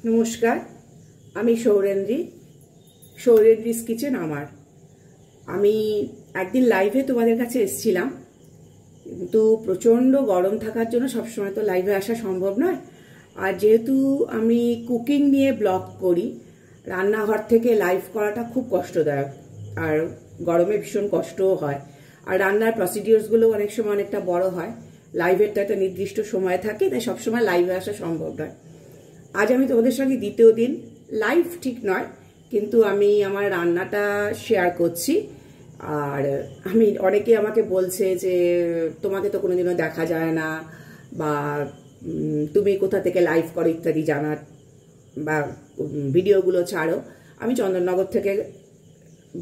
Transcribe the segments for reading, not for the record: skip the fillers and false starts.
নমস্কার, আমি সৌরেন্দ্রী। সৌরেন্দ্রিস কিচেন আমার। আমি একদিন লাইভে তোমাদের কাছে এসেছিলাম, কিন্তু প্রচণ্ড গরম থাকার জন্য সবসময় তো লাইভে আসা সম্ভব নয়। আর যেহেতু আমি কুকিং নিয়ে ব্লগ করি, রান্নাঘর থেকে লাইভ করাটা খুব কষ্টদায়ক, আর গরমে ভীষণ কষ্টও হয়। আর রান্নার প্রসিডিওরসগুলো অনেক সময় অনেকটা বড় হয়, লাইভের তো একটা নির্দিষ্ট সময় থাকে, তাই সবসময় লাইভে আসা সম্ভব নয়। আজ আমি তোমাদের সঙ্গে দ্বিতীয় দিন লাইভ ঠিক নয়, কিন্তু আমি আমার রান্নাটা শেয়ার করছি। আর অনেকে আমাকে বলছে যে তোমাকে তো কোনোদিনও দেখা যায় না, বা তুমি কোথা থেকে লাইভ করো ইত্যাদি জানার, বা ভিডিওগুলো ছাড়ো। আমি চন্দননগর থেকে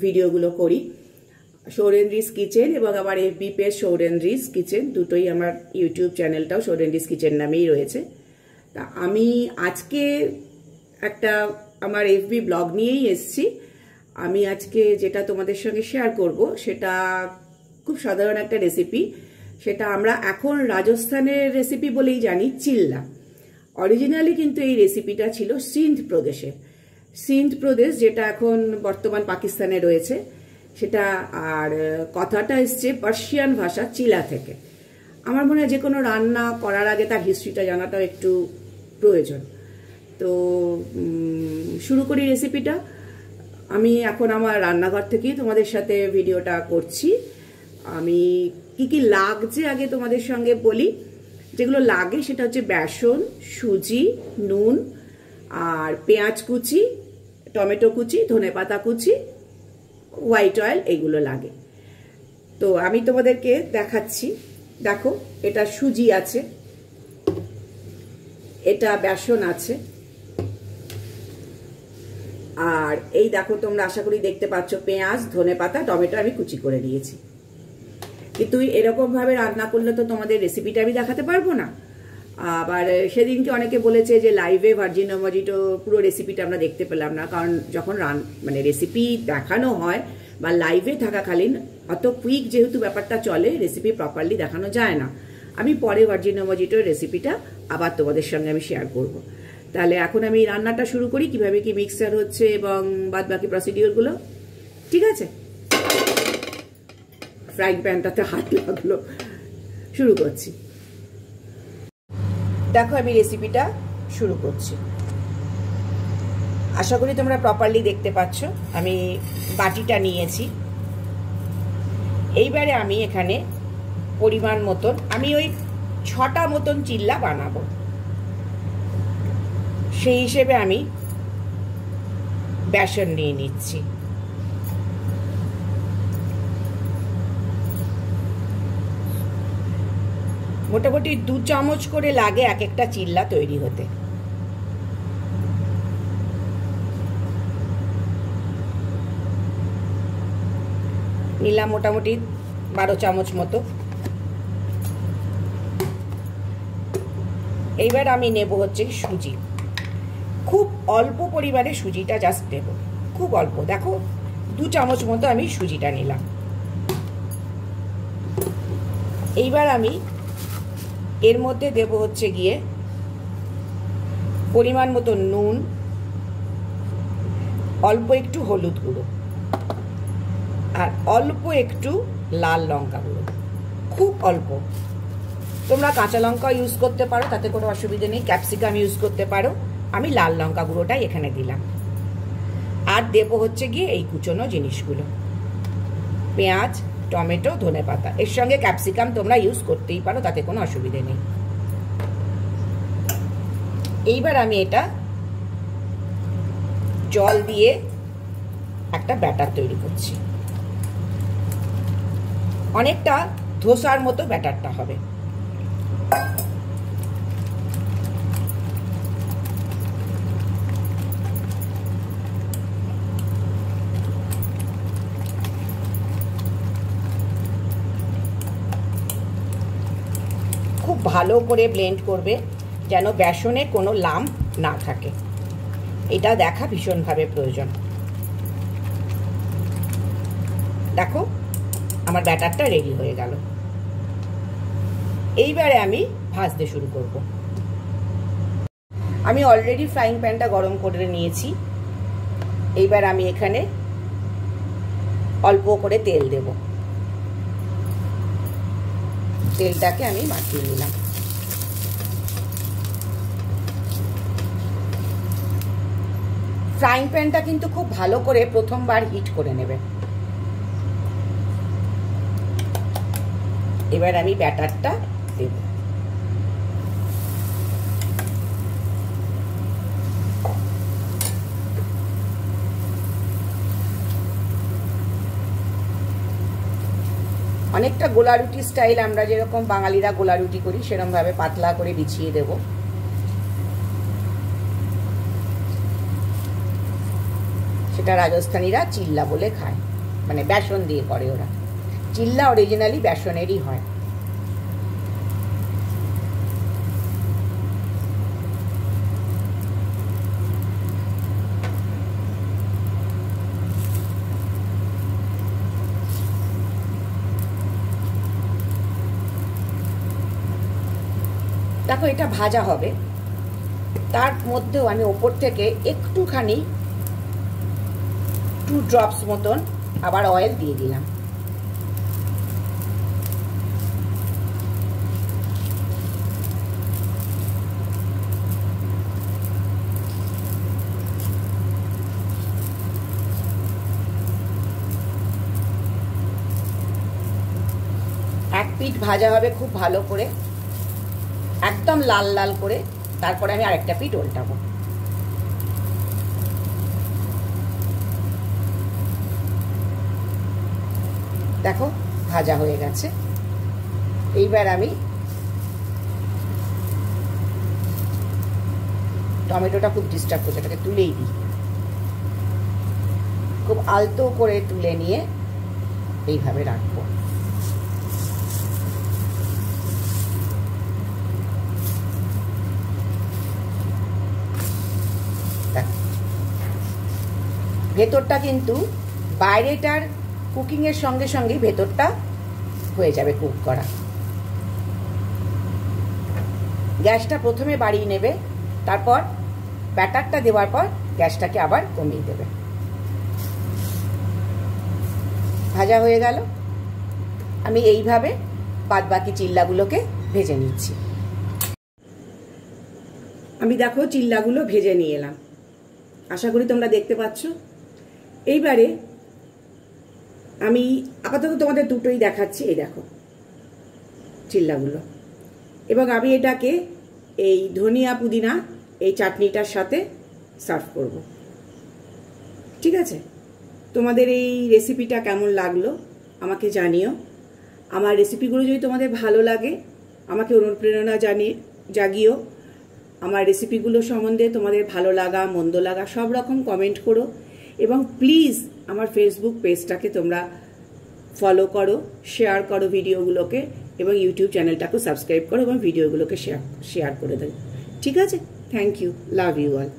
ভিডিওগুলো করি। সৌরেন্দ্রিস কিচেন এবং আমার এফবি পেজ সৌরেন্দ্রিস কিচেন, দুটোই আমার ইউটিউব চ্যানেলটাও সৌরেন্দ্রিস কিচেন নামেই রয়েছে। তা আমি আজকে একটা আমার এফবি ব্লগ নিয়েই এসেছি। আমি আজকে যেটা তোমাদের সঙ্গে শেয়ার করব সেটা খুব সাধারণ একটা রেসিপি। সেটা আমরা এখন রাজস্থানের রেসিপি বলেই জানি, চিল্লা। অরিজিনালি কিন্তু এই রেসিপিটা ছিল সিন্ধ প্রদেশের। সিন্ধ প্রদেশ যেটা এখন বর্তমান পাকিস্তানে রয়েছে সেটা। আর কথাটা এসছে পার্সিয়ান ভাষা চিলা থেকে। আমার মনে হয় যে কোনো রান্না করার আগে তার হিস্ট্রিটা জানাটাও একটু প্রয়োজন। তো শুরু করি রেসিপিটা। আমি এখন আমার রান্নাঘর থেকেই তোমাদের সাথে ভিডিওটা করছি। আমি কি কি লাগছে আগে তোমাদের সঙ্গে বলি। যেগুলো লাগে সেটা হচ্ছে বেসন, সুজি, নুন, আর পেঁয়াজ কুচি, টমেটো কুচি, ধনেপাতা কুচি, হোয়াইট অয়েল, এগুলো লাগে। তো আমি তোমাদেরকে দেখাচ্ছি। দেখো, এটা সুজি আছে, এটা বেসন আছে, আর এই দেখো তোমরা আশা করি দেখতে পাচ্ছ পেঁয়াজ, ধনেপাতা, টমেটো আমি কুচি করে নিয়েছি। কিন্তু এরকম ভাবে রান্না করলে তো তোমাদের রেসিপিটা আমি দেখাতে পারবো না। আবার সেদিনকে অনেকে বলেছে যে লাইভে ভার্জিনো মজিটো পুরো রেসিপিটা আমরা দেখতে পেলাম না, কারণ যখন রেসিপি দেখানো হয় বা লাইভে থাকাকালীন অত কুইক যেহেতু ব্যাপারটা চলে, রেসিপি প্রপারলি দেখানো যায় না। আমি পরে ভার্জিনো মজিটোর রেসিপিটা আবার তোমাদের সঙ্গে আমি শেয়ার করব। তাহলে এখন আমি রান্নাটা শুরু করি, কিভাবে কি মিক্সচার হচ্ছে এবং বাদ বাকি প্রসিডিওরগুলো। ঠিক আছে, ফ্রাইং প্যানটাতে হাত লাগলো। শুরু করছি। দেখো, আমি রেসিপিটা শুরু করছি। আশা করি তোমরা প্রপারলি দেখতে পাচ্ছ। আমি বাটিটা নিয়েছি। এইবারে আমি এখানে পরিমাণ মতন, আমি ওই 6টা মতন চিল্লা বানাবো, সেই হিসেবে আমি বেসন নিয়ে নিচ্ছি। মোটামুটি 2 চামচ করে লাগে এক একটা চিল্লা তৈরি হতে। নিলাম মোটামুটি 12 চামচ মতো। এইবার আমি নেব হচ্ছে সুজি। খুব অল্প পরিমাণে সুজিটা জাস্ট দেব, খুব অল্প। দেখো, 2 চামচ মতো আমি সুজিটা নিলাম। এইবার আমি এর মধ্যে দেব হচ্ছে গিয়ে পরিমাণ মতো নুন, অল্প একটু হলুদ গুঁড়ো, আর অল্প একটু লাল লঙ্কা গুঁড়ো, খুব অল্প। তোমরা কাঁচা লঙ্কা ইউজ করতে পারো, তাতে কোনো অসুবিধা নেই, ক্যাপসিকাম ইউজ করতে পারো। আমি লাল লঙ্কা গুঁড়োটাই এখানে দিলাম। আর দেব হচ্ছে গিয়ে এই কুচনো জিনিসগুলো, পেঁয়াজ, টমেটো, ধনেপাতা। এর সঙ্গে ক্যাপসিকাম তোমরা ইউজ করতেই পারো, তাতে কোনো অসুবিধে নেই। এইবার আমি এটা জল দিয়ে একটা ব্যাটার তৈরি করছি। অনেকটা ধোসার মতো ব্যাটারটা হবে। খুব ভালো করে ব্লেন্ড করবে যেন বেসনে কোনো লাম্প না থাকে, এটা দেখা ভীষণভাবে প্রয়োজন। দেখো, আমার ব্যাটারটা রেডি হয়ে গেল। এইবারে আমি ভাজতে শুরু করব। আমি অলরেডি ফ্রাইং প্যানটা গরম করে নিয়েছি। এইবার আমি এখানে অল্প করে তেল দেব। তেলটাকে আমি মাখিয়ে নিলাম। ফ্রাইং প্যানটা কিন্তু খুব ভালো করে প্রথমবার হিট করে নেবে। এবার আমি ব্যাটারটা দেব। অনেকটা গোলা রুটি স্টাইল, আমরা যেরকম বাঙালিরা গোলা রুটি করি সেরকম ভাবে পাতলা করে বিছিয়ে দেব। সেটা রাজস্থানীরা চিল্লা বলে খায়, মানে বেসন দিয়ে করে ওরা। চিল্লা অরিজিনালি বেসনেরই হয়। দেখো এটা ভাজা হবে, তার মধ্যেও আমি ওপর থেকে একটুখানি 2 ড্রপস মতন আবার অয়েল দিয়ে দিলাম। এক পিঠ ভাজা হবে খুব ভালো করে, একদম লাল লাল করে, তারপরে আমি আরেকটা পিঠ উল্টাবো। দেখো ভাজা হয়ে গেছে। এইবার আমি টমেটোটা খুব ডিস্টার্ব করছে, এটাকে তুলেই দিই। খুব আলতো করে তুলে নিয়ে এইভাবে রাখবো। ভেতরটা কিন্তু বাইরেটার কুকিংয়ের সঙ্গে সঙ্গে ভেতরটা হয়ে যাবে কুক করা। গ্যাসটা প্রথমে বাড়িয়ে নেবে, তারপর ব্যাটারটা দেওয়ার পর গ্যাসটাকে আবার কমিয়ে দেবে। ভাজা হয়ে গেল। আমি এইভাবে বাদবাকি চিল্লাগুলোকে ভেজে নিচ্ছি। আমি দেখো চিল্লাগুলো ভেজে নিয়ে এলাম, আশা করি তোমরা দেখতে পাচ্ছ। এইবারে আমি আপাতত তোমাদের দুটোই দেখাচ্ছি। এই দেখো চিল্লাগুলো, এবং আমি এটাকে এই ধনিয়া পুদিনা এই চাটনিটার সাথে সার্ভ করব। ঠিক আছে, তোমাদের এই রেসিপিটা কেমন লাগলো আমাকে জানিও। আমার রেসিপিগুলো যদি তোমাদের ভালো লাগে আমাকে অনুপ্রেরণা জাগিও। আমার রেসিপিগুলো সম্বন্ধে তোমাদের ভালো লাগা মন্দ লাগা সব রকম কমেন্ট করো, এবং প্লিজ আমার ফেসবুক পেজটাকে তোমরা ফলো করো, শেয়ার করো ভিডিওগুলোকে, এবং ইউটিউব চ্যানেলটাকেও সাবস্ক্রাইব করো এবং ভিডিওগুলোকে শেয়ার করে দেবে। ঠিক আছে, thank you, love you all.